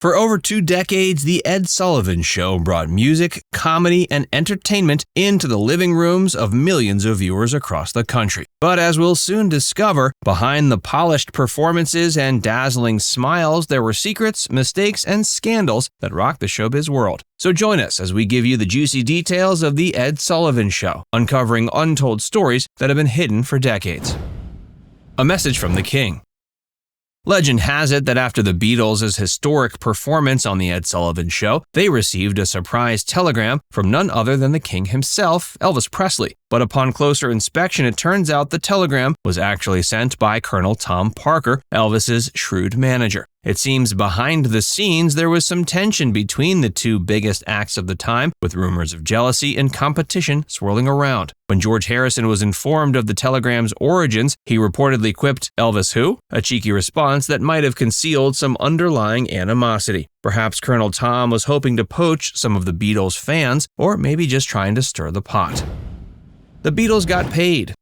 For over 2 decades, The Ed Sullivan Show brought music, comedy, and entertainment into the living rooms of millions of viewers across the country. But as we'll soon discover, behind the polished performances and dazzling smiles, there were secrets, mistakes, and scandals that rocked the showbiz world. So join us as we give you the juicy details of The Ed Sullivan Show, uncovering untold stories that have been hidden for decades. A message from the King. Legend has it that after the Beatles' historic performance on The Ed Sullivan Show, they received a surprise telegram from none other than the King himself, Elvis Presley. But upon closer inspection, it turns out the telegram was actually sent by Colonel Tom Parker, Elvis's shrewd manager. It seems behind the scenes there was some tension between the two biggest acts of the time, with rumors of jealousy and competition swirling around. When George Harrison was informed of the telegram's origins, he reportedly quipped, "Elvis who?" A cheeky response that might have concealed some underlying animosity. Perhaps Colonel Tom was hoping to poach some of the Beatles' fans, or maybe just trying to stir the pot. The Beatles Got Paid.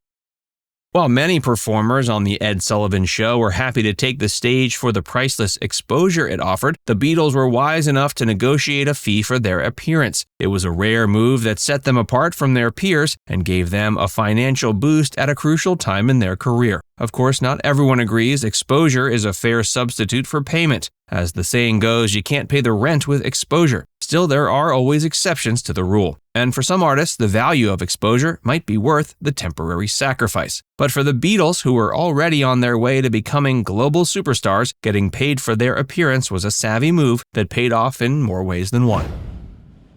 While many performers on The Ed Sullivan Show were happy to take the stage for the priceless exposure it offered, the Beatles were wise enough to negotiate a fee for their appearance. It was a rare move that set them apart from their peers and gave them a financial boost at a crucial time in their career. Of course, not everyone agrees exposure is a fair substitute for payment. As the saying goes, you can't pay the rent with exposure. Still, there are always exceptions to the rule. And for some artists, the value of exposure might be worth the temporary sacrifice. But for the Beatles, who were already on their way to becoming global superstars, getting paid for their appearance was a savvy move that paid off in more ways than one.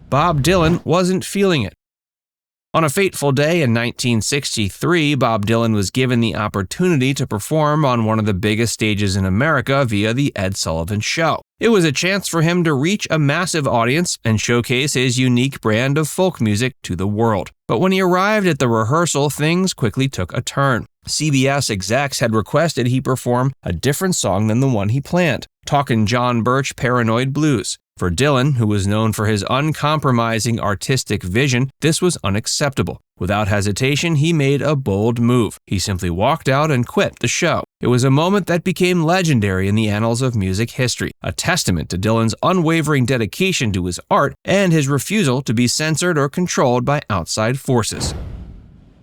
Bob Dylan wasn't feeling it. On a fateful day in 1963, Bob Dylan was given the opportunity to perform on one of the biggest stages in America via The Ed Sullivan Show. It was a chance for him to reach a massive audience and showcase his unique brand of folk music to the world. But when he arrived at the rehearsal, things quickly took a turn. CBS execs had requested he perform a different song than the one he planned, Talkin' John Birch Paranoid Blues. For Dylan, who was known for his uncompromising artistic vision, this was unacceptable. Without hesitation, he made a bold move. He simply walked out and quit the show. It was a moment that became legendary in the annals of music history, a testament to Dylan's unwavering dedication to his art and his refusal to be censored or controlled by outside forces.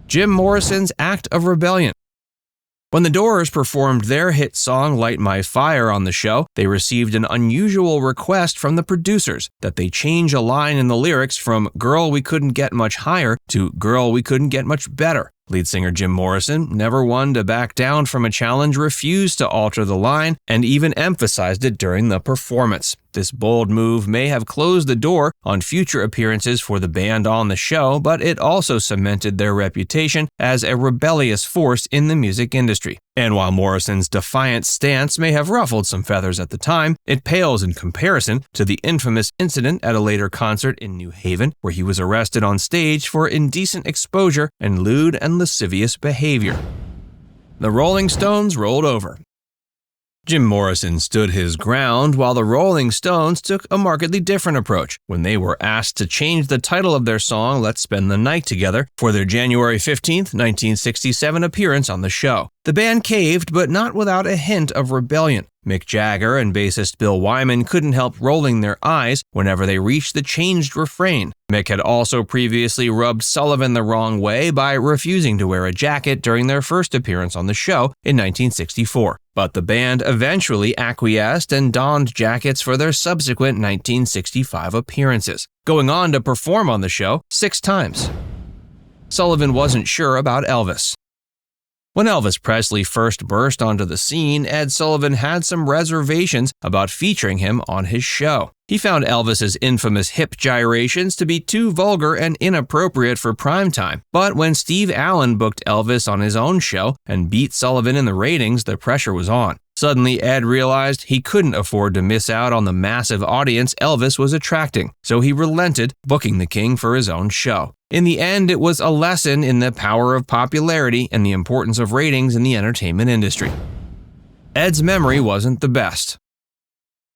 Jim Morrison's act of rebellion. When the Doors performed their hit song Light My Fire on the show, they received an unusual request from the producers that they change a line in the lyrics from "Girl, we couldn't get much higher" to "Girl, we couldn't get much better." Lead singer Jim Morrison, never one to back down from a challenge, refused to alter the line and even emphasized it during the performance. This bold move may have closed the door on future appearances for the band on the show, but it also cemented their reputation as a rebellious force in the music industry. And while Morrison's defiant stance may have ruffled some feathers at the time, it pales in comparison to the infamous incident at a later concert in New Haven, where he was arrested on stage for indecent exposure and lewd and lascivious behavior. The Rolling Stones rolled over. Jim Morrison stood his ground while the Rolling Stones took a markedly different approach when they were asked to change the title of their song Let's Spend the Night Together for their January 15, 1967 appearance on the show. The band caved, but not without a hint of rebellion. Mick Jagger and bassist Bill Wyman couldn't help rolling their eyes whenever they reached the changed refrain. Mick had also previously rubbed Sullivan the wrong way by refusing to wear a jacket during their first appearance on the show in 1964. But the band eventually acquiesced and donned jackets for their subsequent 1965 appearances, going on to perform on the show 6 times. Sullivan wasn't sure about Elvis. When Elvis Presley first burst onto the scene, Ed Sullivan had some reservations about featuring him on his show. He found Elvis's infamous hip gyrations to be too vulgar and inappropriate for primetime. But when Steve Allen booked Elvis on his own show and beat Sullivan in the ratings, the pressure was on. Suddenly, Ed realized he couldn't afford to miss out on the massive audience Elvis was attracting, so he relented, booking the King for his own show. In the end, it was a lesson in the power of popularity and the importance of ratings in the entertainment industry. Ed's memory wasn't the best.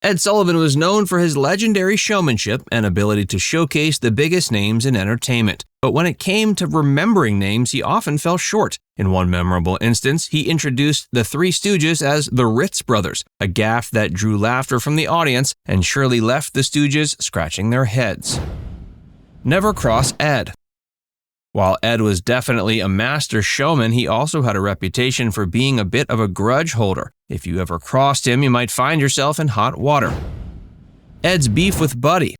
Ed Sullivan was known for his legendary showmanship and ability to showcase the biggest names in entertainment. But when it came to remembering names, he often fell short. In one memorable instance, he introduced the Three Stooges as the Ritz Brothers, a gaffe that drew laughter from the audience and surely left the Stooges scratching their heads. Never cross Ed. While Ed was definitely a master showman, he also had a reputation for being a bit of a grudge holder. If you ever crossed him, you might find yourself in hot water. Ed's beef with Buddy.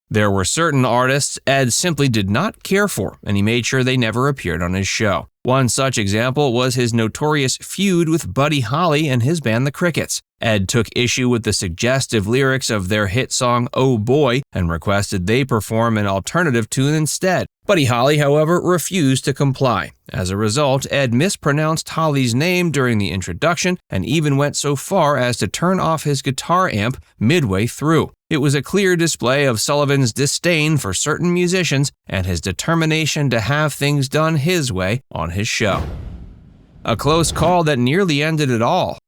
There were certain artists Ed simply did not care for, and he made sure they never appeared on his show. One such example was his notorious feud with Buddy Holly and his band The Crickets. Ed took issue with the suggestive lyrics of their hit song Oh Boy and requested they perform an alternative tune instead. Buddy Holly, however, refused to comply. As a result, Ed mispronounced Holly's name during the introduction and even went so far as to turn off his guitar amp midway through. It was a clear display of Sullivan's disdain for certain musicians and his determination to have things done his way on his show. A close call that nearly ended it all.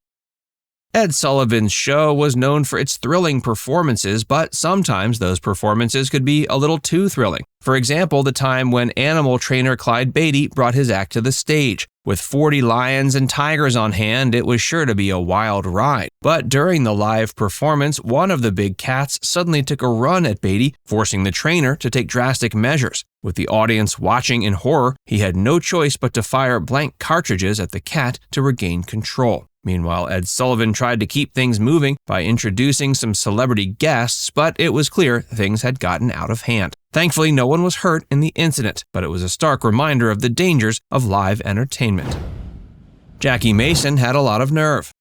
Ed Sullivan's show was known for its thrilling performances, but sometimes those performances could be a little too thrilling. For example, the time when animal trainer Clyde Beatty brought his act to the stage. With 40 lions and tigers on hand, it was sure to be a wild ride. But during the live performance, one of the big cats suddenly took a run at Beatty, forcing the trainer to take drastic measures. With the audience watching in horror, he had no choice but to fire blank cartridges at the cat to regain control. Meanwhile, Ed Sullivan tried to keep things moving by introducing some celebrity guests, but it was clear things had gotten out of hand. Thankfully, no one was hurt in the incident, but it was a stark reminder of the dangers of live entertainment. Jackie Mason had a lot of nerve.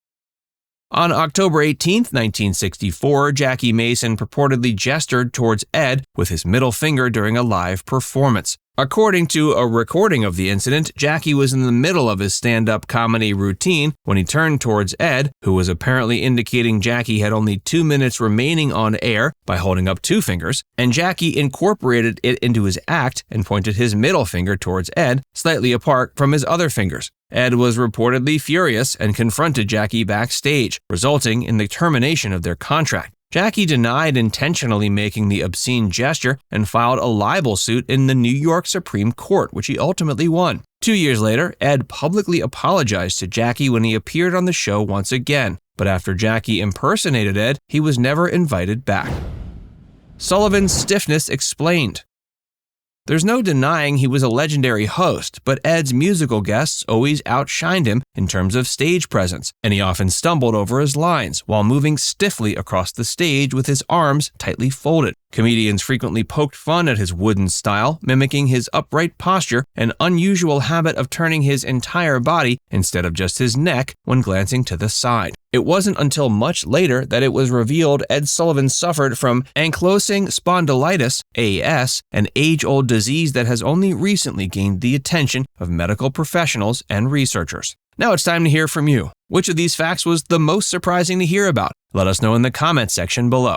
On October 18, 1964, Jackie Mason purportedly gestured towards Ed with his middle finger during a live performance. According to a recording of the incident, Jackie was in the middle of his stand-up comedy routine when he turned towards Ed, who was apparently indicating Jackie had only 2 minutes remaining on air by holding up 2 fingers, and Jackie incorporated it into his act and pointed his middle finger towards Ed, slightly apart from his other fingers. Ed was reportedly furious and confronted Jackie backstage, resulting in the termination of their contract. Jackie denied intentionally making the obscene gesture and filed a libel suit in the New York Supreme Court, which he ultimately won. 2 years later, Ed publicly apologized to Jackie when he appeared on the show once again, but after Jackie impersonated Ed, he was never invited back. Sullivan's stiffness explained. There's no denying he was a legendary host, but Ed's musical guests always outshined him in terms of stage presence, and he often stumbled over his lines while moving stiffly across the stage with his arms tightly folded. Comedians frequently poked fun at his wooden style, mimicking his upright posture and unusual habit of turning his entire body instead of just his neck when glancing to the side. It wasn't until much later that it was revealed Ed Sullivan suffered from ankylosing spondylitis, AS, an age-old disease that has only recently gained the attention of medical professionals and researchers. Now it's time to hear from you. Which of these facts was the most surprising to hear about? Let us know in the comments section below.